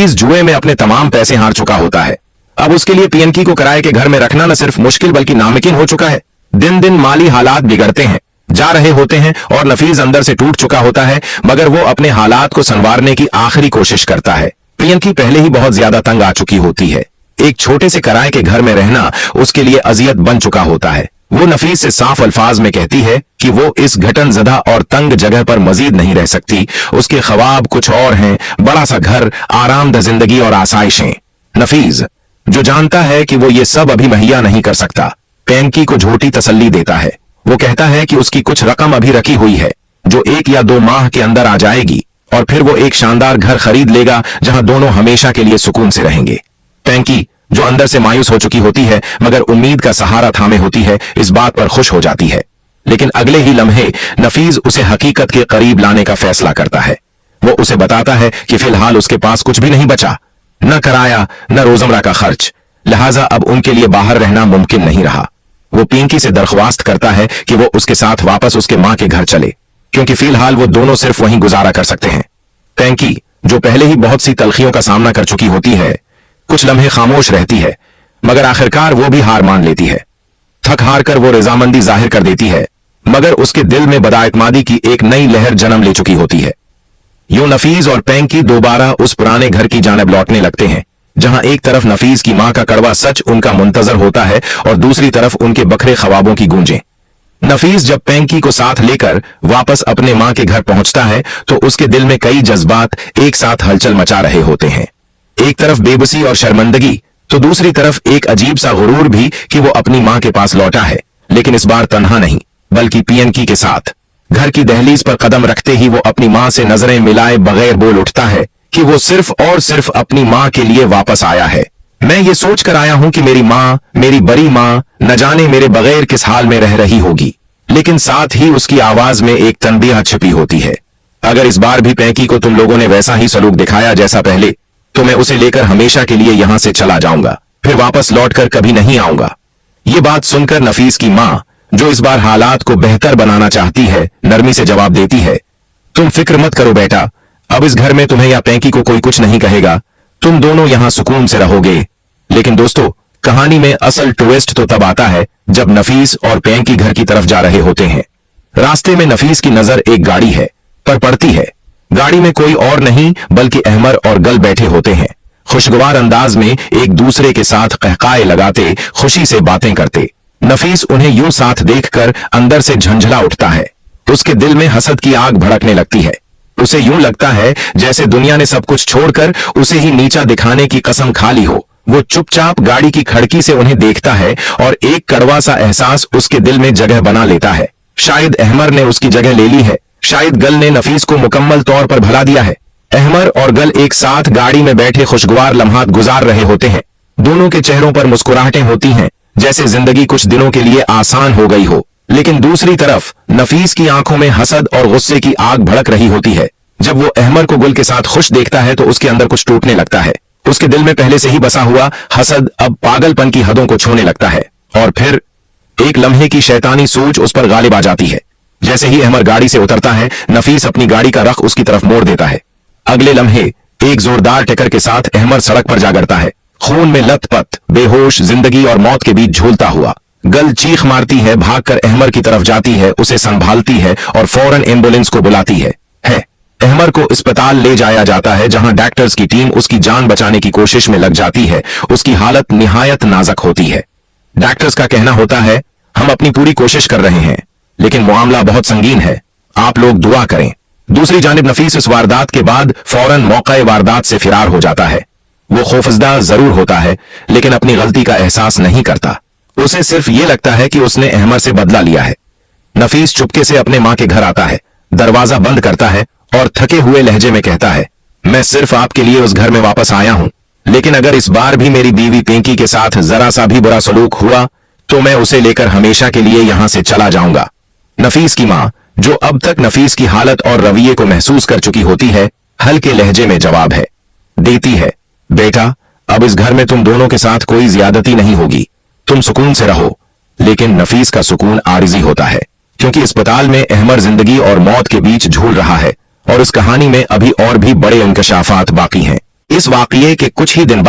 इस जुए में अपने तमाम पैसे हार चुका होता है। अब उसके लिए पियनकी को किराए के घर में रखना न सिर्फ मुश्किल बल्कि नामुमकिन हो चुका है। दिन दिन माली हालात बिगड़ते हैं जा रहे होते हैं और नफीस अंदर से टूट चुका होता है, मगर वो अपने हालात को संवारने की आखिरी कोशिश करता है। पियनकी पहले ही बहुत ज्यादा तंग आ चुकी होती है। एक छोटे से किराए के घर में रहना उसके लिए अजियत बन चुका होता है। वो नफीस से साफ अल्फाज में कहती है कि वो इस घटनज़दा और तंग जगह पर मजीद नहीं रह सकती। उसके ख्वाब कुछ और हैं, बड़ा सा घर, आरामदा जिंदगी और आसाइशें। नफीस जो जानता है कि वो ये सब अभी मुहैया नहीं कर सकता, पियनकी को झूठी तसल्ली देता है। वो कहता है कि उसकी कुछ रकम अभी रखी हुई है जो 1 या 2 माह के अंदर आ जाएगी और फिर वो एक शानदार घर खरीद लेगा जहां दोनों हमेशा के लिए सुकून से रहेंगे। पियनकी जो अंदर से मायूस हो चुकी होती है मगर उम्मीद का सहारा थामे होती है, इस बात पर खुश हो जाती है। लेकिन अगले ही लम्हे नफीस उसे हकीकत के करीब लाने का फैसला करता है। वो उसे बताता है कि फिलहाल उसके पास कुछ भी नहीं बचा, न किराया न रोजमर्रा का खर्च, लिहाजा अब उनके लिए बाहर रहना मुमकिन नहीं रहा। वो पिंकी से दरख्वास्त करता है कि वो उसके साथ वापस उसके मां के घर चले, क्योंकि फिलहाल वो दोनों सिर्फ वहीं गुजारा कर सकते हैं। पिंकी जो पहले ही बहुत सी तलखियों का सामना कर चुकी होती है, कुछ लम्हे खामोश रहती है, मगर आखिरकार वो भी हार मान लेती है। थक हार कर वो रजामंदी जाहिर कर देती है, मगर उसके दिल में बदाइतमादी की एक नई लहर जन्म ले चुकी होती है। यूं नफीस और पिंकी दोबारा उस पुराने घर की जानिब लौटने लगते हैं, जहां एक तरफ नफीस की मां का कड़वा सच उनका मुंतजर होता है और दूसरी तरफ उनके बखरे ख्वाबों की गूंजें। नफीस जब पिंकी को साथ लेकर वापस अपने मां के घर पहुंचता है तो उसके दिल में कई जज्बात एक साथ हलचल मचा रहे होते हैं। एक तरफ बेबसी और शर्मिंदगी, तो दूसरी तरफ एक अजीब सा गुरूर भी कि वो अपनी मां के पास लौटा है, लेकिन इस बार तन्हा नहीं बल्कि पियनकी के साथ। घर की दहलीज पर कदम रखते ही वो अपनी मां से नजरें मिलाए बगैर बोल उठता है कि वो सिर्फ और सिर्फ अपनी मां के लिए वापस आया है। मैं ये सोच कर आया हूं कि मेरी मां, मेरी बड़ी मां, न जाने मेरे बगैर किस हाल में रह रही होगी। लेकिन साथ ही उसकी आवाज में एक तनबीह छिपी होती है। अगर इस बार भी पिंकी को तुम लोगों ने वैसा ही सलूक दिखाया जैसा पहले, तो मैं उसे लेकर हमेशा के लिए यहां से चला जाऊंगा, फिर वापस लौटकर कभी नहीं आऊंगा। ये बात सुनकर नफीस की मां, जो इस बार हालात को बेहतर बनाना चाहती है, नरमी से जवाब देती है, तुम फिक्र मत करो बेटा, अब इस घर में तुम्हें या पिंकी को कोई कुछ नहीं कहेगा, तुम दोनों यहां सुकून से रहोगे। लेकिन दोस्तों, कहानी में असल ट्विस्ट तो तब आता है जब नफीस और पिंकी घर की तरफ जा रहे होते हैं। रास्ते में नफीस की नजर एक गाड़ी है पर पड़ती है। गाड़ी में कोई और नहीं बल्कि अहमर और गल बैठे होते हैं, खुशगवार अंदाज में एक दूसरे के साथ कहकाए लगाते, खुशी से बातें करते। नफीस उन्हें यूं साथ देखकर अंदर से झंझला उठता है। उसके दिल में हसद की आग भड़कने लगती है। उसे यूं लगता है जैसे दुनिया ने सब कुछ छोड़कर उसे ही नीचा दिखाने की कसम खा ली हो। वो चुपचाप गाड़ी की खिड़की से उन्हें देखता है और एक कड़वा सा एहसास उसके दिल में जगह बना लेता है। शायद अहमर ने उसकी जगह ले ली है, शायद गल ने नफीस को मुकम्मल तौर पर भुला दिया है। अहमर और गल एक साथ गाड़ी में बैठे खुशगवार लम्हात गुजार रहे होते हैं। दोनों के चेहरों पर मुस्कुराहटें होती हैं, जैसे जिंदगी कुछ दिनों के लिए आसान हो गई हो। लेकिन दूसरी तरफ नफीस की आंखों में हसद और गुस्से की आग भड़क रही होती है। जब वो अहमर को गुल के साथ खुश देखता है तो उसके अंदर कुछ टूटने लगता है। उसके दिल में पहले से ही बसा हुआ हसद अब पागलपन की हदों को छूने लगता है और फिर एक लम्हे की शैतानी सोच उस पर गालिब आ जाती है। जैसे ही अहमर गाड़ी से उतरता है, नफीस अपनी गाड़ी का रख उसकी तरफ मोड़ देता है। अगले लम्हे एक जोरदार टक्कर के साथ अहमर सड़क पर जा गिरता है, खून में लथपथ, बेहोश, जिंदगी और मौत के बीच झूलता हुआ। गल चीख मारती है, भागकर अहमर की तरफ जाती है, उसे संभालती है और फौरन एम्बुलेंस को बुलाती है। अहमर को अस्पताल ले जाया जाता है, जहां डॉक्टर्स की टीम उसकी जान बचाने की कोशिश में लग जाती है। उसकी हालत निहायत नाजुक होती है। डॉक्टर्स का कहना होता है, हम अपनी पूरी कोशिश कर रहे हैं, लेकिन मामला बहुत संगीन है, आप लोग दुआ करें। दूसरी जानिब नफीस इस वारदात के बाद फौरन मौके वारदात से फरार हो जाता है। वो खौफजदा जरूर होता है, लेकिन अपनी गलती का एहसास नहीं करता। उसे सिर्फ ये लगता है कि उसने अहमर से बदला लिया है। नफीस चुपके से अपने मां के घर आता है, दरवाजा बंद करता है और थके हुए लहजे में कहता है, मैं सिर्फ आपके लिए उस घर में वापस आया हूं, लेकिन अगर इस बार भी मेरी बीवी पिंकी के साथ जरा सा भी बुरा सलूक हुआ तो मैं उसे लेकर हमेशा के लिए यहां से चला जाऊंगा। नफीस की मां, जो अब तक नफीस की हालत और रवैये को महसूस कर चुकी होती है, हल्के लहजे में जवाब देती है, बेटा, अब इस घर में तुम दोनों के साथ कोई ज्यादती नहीं होगी, तुम सुकून से रहो। लेकिन नफीस का सुकून आरिजी होता है, क्योंकि अस्पताल में अहमर जिंदगी और मौत के बीच झूल रहा है और इस कहानी में अभी और भी बड़े इंकशाफात बाकी हैं। इस वाकये के कुछ ही दिन बाद